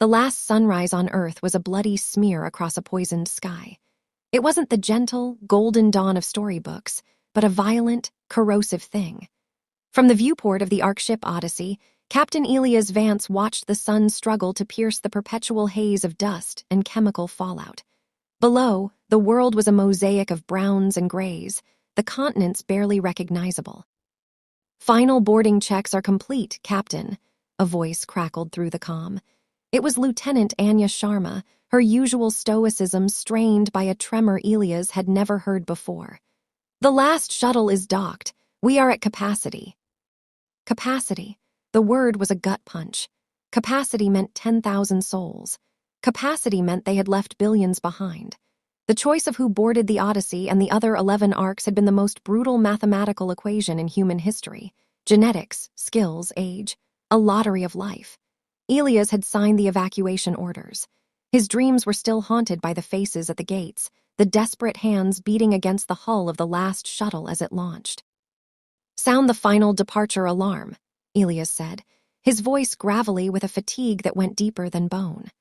The last sunrise on Earth was a bloody smear across a poisoned sky. It wasn't the gentle, golden dawn of storybooks, but a violent, corrosive thing. From the viewport of the Ark ship Odyssey, Captain Elias Vance watched the sun struggle to pierce the perpetual haze of dust and chemical fallout. Below, the world was a mosaic of browns and grays, the continents barely recognizable. "Final boarding checks are complete, Captain," a voice crackled through the comm. It was Lieutenant Anya Sharma, her usual stoicism strained by a tremor Elias had never heard before. "The last shuttle is docked. We are at capacity." Capacity. The word was a gut punch. Capacity meant 10,000 souls. Capacity meant they had left billions behind. The choice of who boarded the Odyssey and the other 11 arcs had been the most brutal mathematical equation in human history. Genetics, skills, age, a lottery of life. Elias had signed the evacuation orders. His dreams were still haunted by the faces at the gates, the desperate hands beating against the hull of the last shuttle as it launched. "Sound the final departure alarm," Elias said, his voice gravelly with a fatigue that went deeper than bone.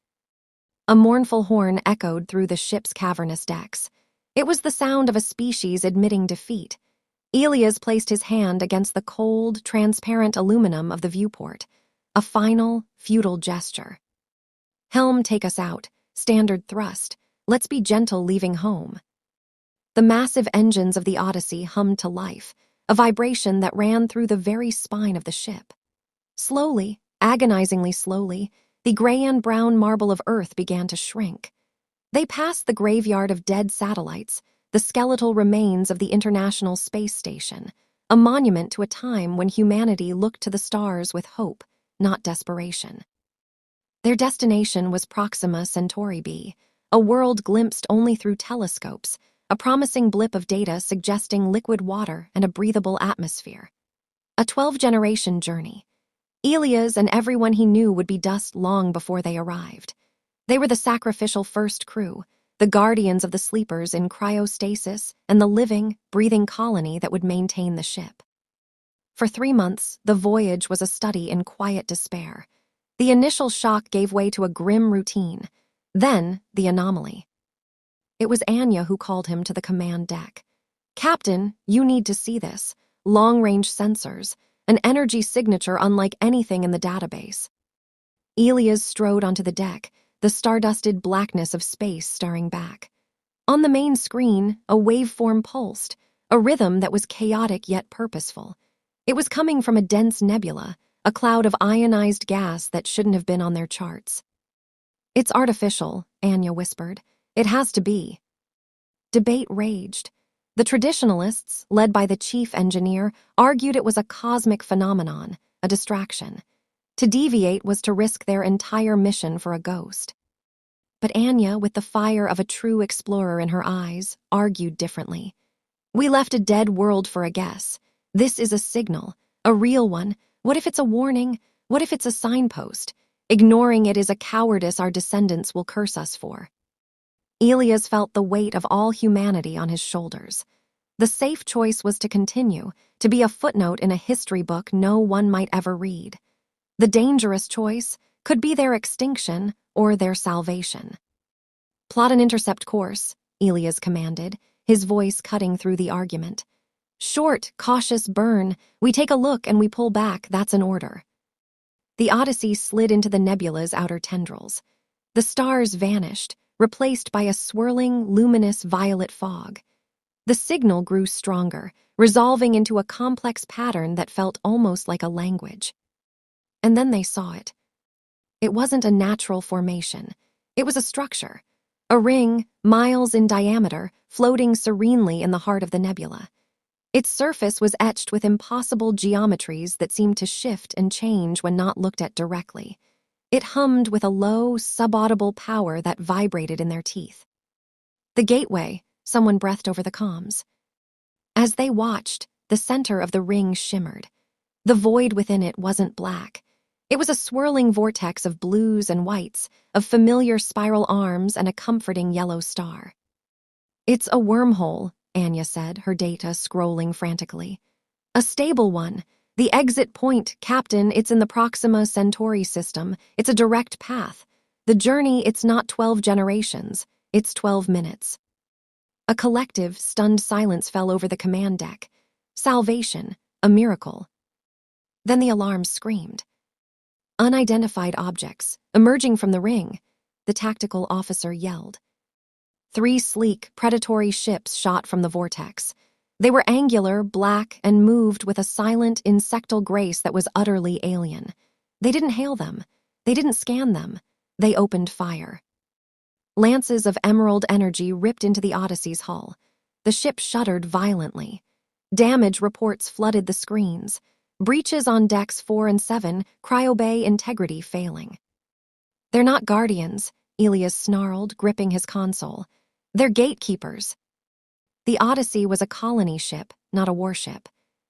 A mournful horn echoed through the ship's cavernous decks. It was the sound of a species admitting defeat. Elias placed his hand against the cold, transparent aluminum of the viewport, a final, futile gesture. "Helm, take us out. Standard thrust. Let's be gentle leaving home." The massive engines of the Odyssey hummed to life, a vibration that ran through the very spine of the ship. Slowly, agonizingly slowly, the gray and brown marble of Earth began to shrink. They passed the graveyard of dead satellites, the skeletal remains of the International Space Station, a monument to a time when humanity looked to the stars with hope, not desperation. Their destination was Proxima Centauri b, a world glimpsed only through telescopes, a promising blip of data suggesting liquid water and a breathable atmosphere. A 12-generation journey. Elias and everyone he knew would be dust long before they arrived. They were the sacrificial first crew, the guardians of the sleepers in cryostasis and the living, breathing colony that would maintain the ship. For 3 months, the voyage was a study in quiet despair. The initial shock gave way to a grim routine. Then, the anomaly. It was Anya who called him to the command deck. "Captain, you need to see this. Long-range sensors. An energy signature unlike anything in the database." Elias strode onto the deck, the stardusted blackness of space staring back. On the main screen, a waveform pulsed, a rhythm that was chaotic yet purposeful. It was coming from a dense nebula, a cloud of ionized gas that shouldn't have been on their charts. "It's artificial," Anya whispered. "It has to be." Debate raged. The traditionalists, led by the chief engineer, argued it was a cosmic phenomenon, a distraction. To deviate was to risk their entire mission for a ghost. But Anya, with the fire of a true explorer in her eyes, argued differently. "We left a dead world for a guess. This is a signal, a real one. What if it's a warning? What if it's a signpost? Ignoring it is a cowardice our descendants will curse us for." Elias felt the weight of all humanity on his shoulders. The safe choice was to continue, to be a footnote in a history book no one might ever read. The dangerous choice could be their extinction or their salvation. "Plot an intercept course," Elias commanded, his voice cutting through the argument. "Short, cautious burn. We take a look and we pull back, that's an order." The Odyssey slid into the nebula's outer tendrils. The stars vanished, replaced by a swirling, luminous violet fog. The signal grew stronger, resolving into a complex pattern that felt almost like a language. And then they saw it. It wasn't a natural formation. It was a structure. A ring, miles in diameter, floating serenely in the heart of the nebula. Its surface was etched with impossible geometries that seemed to shift and change when not looked at directly. It hummed with a low, subaudible power that vibrated in their teeth. "The gateway," someone breathed over the comms. As they watched, the center of the ring shimmered. The void within it wasn't black. It was a swirling vortex of blues and whites, of familiar spiral arms and a comforting yellow star. "It's a wormhole," Anya said, her data scrolling frantically. "A stable one. The exit point, Captain, it's in the Proxima Centauri system. It's a direct path. The journey, it's not 12 generations, it's 12 minutes. A collective, stunned silence fell over the command deck. Salvation, a miracle. Then the alarm screamed. Unidentified objects, emerging from the ring, the tactical officer yelled. 3 sleek, predatory ships shot from the vortex. They were angular, black, and moved with a silent, insectal grace that was utterly alien. They didn't hail them. They didn't scan them. They opened fire. Lances of emerald energy ripped into the Odyssey's hull. The ship shuddered violently. Damage reports flooded the screens. Breaches on decks 4 and 7, cryobay integrity failing. They're not guardians, Elias snarled, gripping his console. They're gatekeepers. The Odyssey was a colony ship, not a warship.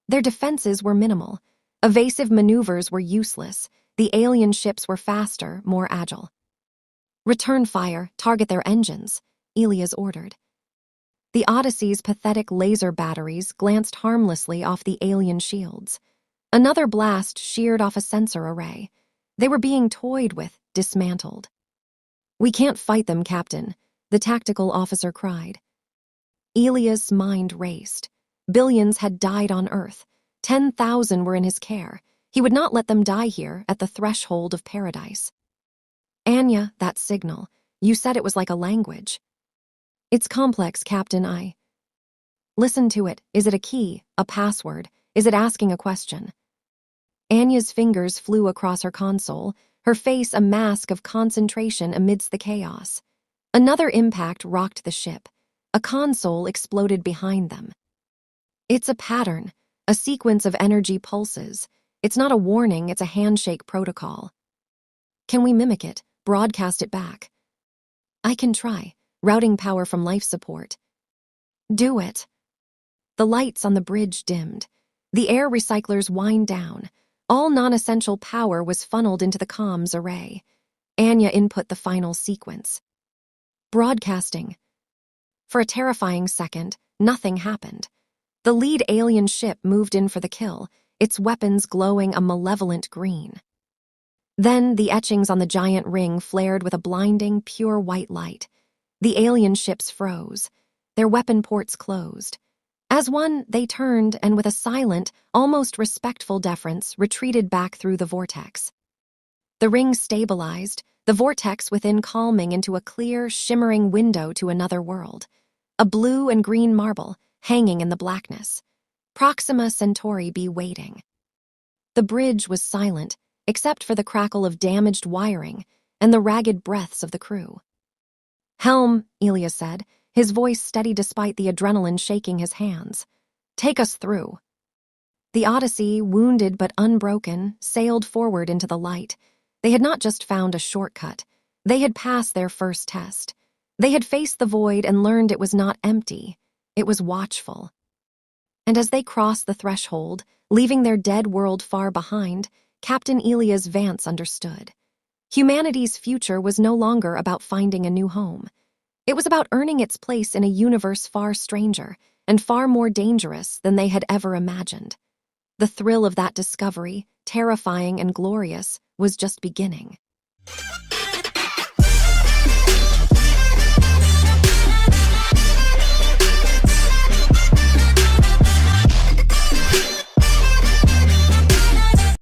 Their defenses were minimal. Evasive maneuvers were useless. The alien ships were faster, more agile. Return fire, target their engines, Elias ordered. The Odyssey's pathetic laser batteries glanced harmlessly off the alien shields. Another blast sheared off a sensor array. They were being toyed with, dismantled. We can't fight them, Captain, the tactical officer cried. Elias' mind raced. Billions had died on Earth. 10,000 were in his care. He would not let them die here at the threshold of paradise. Anya, that signal. You said it was like a language. It's complex, Captain. Listen to it. Is it a key, a password? Is it asking a question? Anya's fingers flew across her console, her face a mask of concentration amidst the chaos. Another impact rocked the ship. A console exploded behind them. It's a pattern, a sequence of energy pulses. It's not a warning, it's a handshake protocol. Can we mimic it, broadcast it back? I can try, routing power from life support. Do it. The lights on the bridge dimmed. The air recyclers wind down. All non-essential power was funneled into the comms array. Anya input the final sequence. Broadcasting. For a terrifying second, nothing happened. The lead alien ship moved in for the kill, its weapons glowing a malevolent green. Then the etchings on the giant ring flared with a blinding, pure white light. The alien ships froze. Their weapon ports closed. As one, they turned and with a silent, almost respectful deference, retreated back through the vortex. The ring stabilized, the vortex within calming into a clear, shimmering window to another world. A blue and green marble, hanging in the blackness. Proxima Centauri be waiting. The bridge was silent, except for the crackle of damaged wiring and the ragged breaths of the crew. Helm, Elias said, his voice steady despite the adrenaline shaking his hands. Take us through. The Odyssey, wounded but unbroken, sailed forward into the light. They had not just found a shortcut. They had passed their first test. They had faced the void and learned it was not empty. It was watchful. And as they crossed the threshold, leaving their dead world far behind, Captain Elias Vance understood. Humanity's future was no longer about finding a new home. It was about earning its place in a universe far stranger and far more dangerous than they had ever imagined. The thrill of that discovery, terrifying and glorious, was just beginning.